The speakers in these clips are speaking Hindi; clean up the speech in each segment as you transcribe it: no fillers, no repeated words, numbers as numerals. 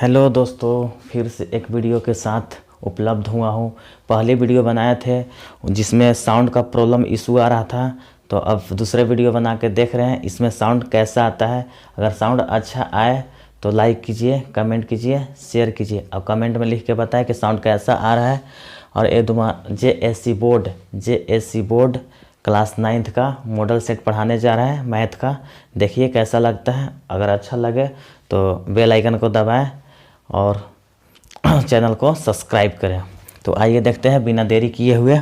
हेलो दोस्तों, फिर से एक वीडियो के साथ उपलब्ध हुआ हूँ। पहले वीडियो बनाए थे जिसमें साउंड का प्रॉब्लम इशू आ रहा था, तो अब दूसरे वीडियो बना के देख रहे हैं इसमें साउंड कैसा आता है। अगर साउंड अच्छा आए तो लाइक कीजिए, कमेंट कीजिए, शेयर कीजिए और कमेंट में लिख के बताएं कि साउंड कैसा आ रहा है। और JSC बोर्ड क्लास 9th का मॉडल सेट पढ़ाने जा रहा है मैथ का। देखिए कैसा लगता है। अगर अच्छा लगे तो बेल आइकन को दबाएं और चैनल को सब्सक्राइब करें। तो आइए देखते हैं बिना देरी किए हुए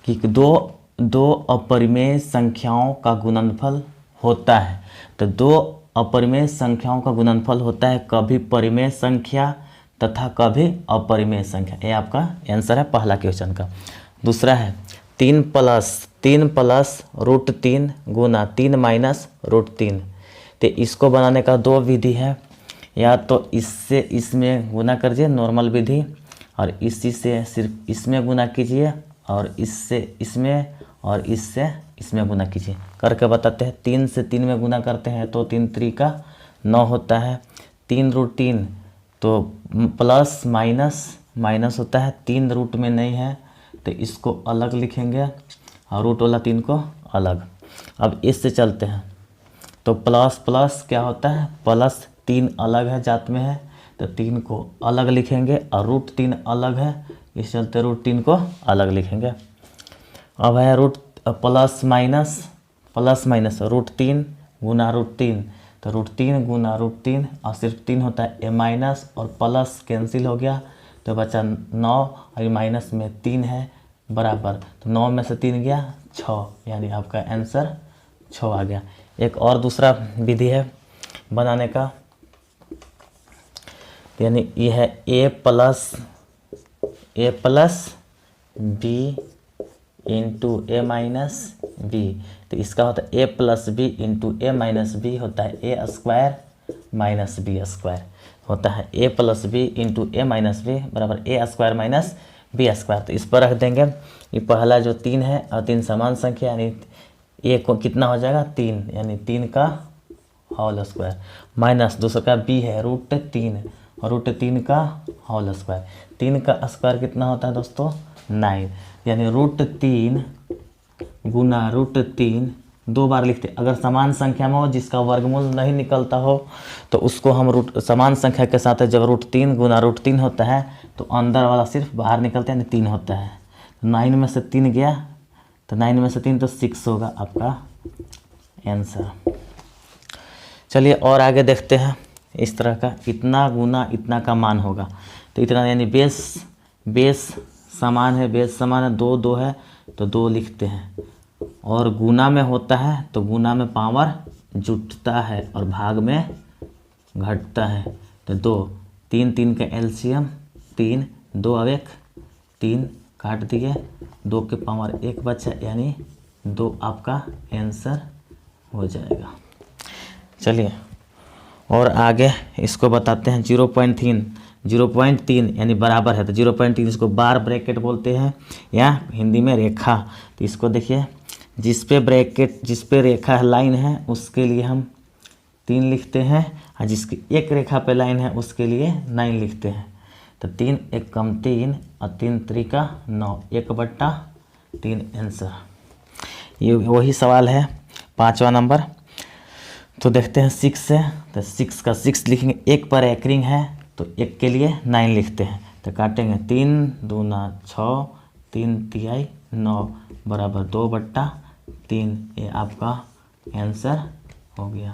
कि दो अपरिमेय संख्याओं का गुणनफल होता है। तो दो अपरिमेय संख्याओं का गुणनफल होता है कभी परिमेय संख्या तथा कभी अपरिमेय संख्या। ये आपका आंसर है पहला क्वेश्चन का। दूसरा है 3 प्लस √3 गुना 3 माइनस √3। तो इसको बनाने का दो विधि है, या तो इससे इसमें गुना करिए नॉर्मल विधि, और इसी से सिर्फ इसमें गुना कीजिए, और इससे इसमें और इससे इसमें गुना कीजिए। करके बताते हैं। 3 से 3 में गुना करते हैं तो 3 3 = 9 होता है। 3√3 तो प्लस माइनस होता है। 3 रूट में नहीं है तो इसको अलग लिखेंगे और रूट वाला 3 को अलग। अब इससे चलते हैं तो प्लस प्लस क्या होता है, प्लस 3 अलग है जात में है तो 3 को अलग लिखेंगे, और √3 अलग है इस चलते √3 को अलग लिखेंगे। अब है प्लस माइनस √3 गुना √3, तो √3 गुना √3 और सिर्फ 3 होता है। माइनस और प्लस कैंसिल हो गया तो बचा 9, और माइनस में 3 है बराबर, तो 9 में से 3 गया 6, यानी आपका आंसर 6 आ गया। एक और दूसरा विधि है बनाने का, यानी ये है a plus b into a minus b। तो इसका होता है a plus b into a minus b होता है a square minus b square होता है। a plus b into a minus b बराबर a square minus b square. तो इस पर रख देंगे। ये पहला जो 3 है और 3 समान संख्या, यानी a को कितना हो जाएगा 3, यानी 3 का होल स्क्वायर, माइनस दूसरा का b है √3 और √3 का होल स्क्वायर। 3 का स्क्वायर कितना होता है दोस्तों 9, यानी √3 गुना √3 दो बार लिखते हैं। अगर समान संख्या में हो जिसका वर्गमूल नहीं निकलता हो तो उसको हम समान संख्या के साथ जब √3 गुना √3 होता है तो अंदर वाला सिर्फ बाहर निकलते हैं, यानी 3 होता है। तो 9 में से 3 गया तो 9 में से 3 तो 6 होगा आपका आंसर। चलिए और आगे देखते हैं। इस तरह का इतना गुना इतना का मान होगा तो इतना, यानी बेस समान है, 2 2 है तो 2 लिखते हैं। और गुना में होता है तो गुना में पावर जुटता है और भाग में घटता है। तो 2 3 3 का एलसीएम 3, 2 अब 1 3 काट दिए, 2 के पावर 1 बचा, यानी 2 आपका आंसर हो जाएगा। चलिए और आगे इसको बताते हैं। 0.3 यानी बराबर है तो 0.3 इसको बार ब्रैकेट बोलते हैं या हिंदी में रेखा। तो इसको देखिए, जिस पे रेखा लाइन है उसके लिए हम 3 लिखते हैं, और जिसकी एक रेखा पे लाइन है उसके लिए 9 लिखते हैं। तो 3 1 कम 3 और 3 3 का 9, 1/3 आंसर। ये वही सवाल है 5वां नंबर। तो देखते हैं 6 से, तो 6 का 6 लिखेंगे। 1 पर एकरिंग है तो 1 के लिए 9 लिखते हैं। तो काटेंगे 3 दूना 6, 3 तिहाई 9 बराबर 2/3। ये आपका आंसर हो गया।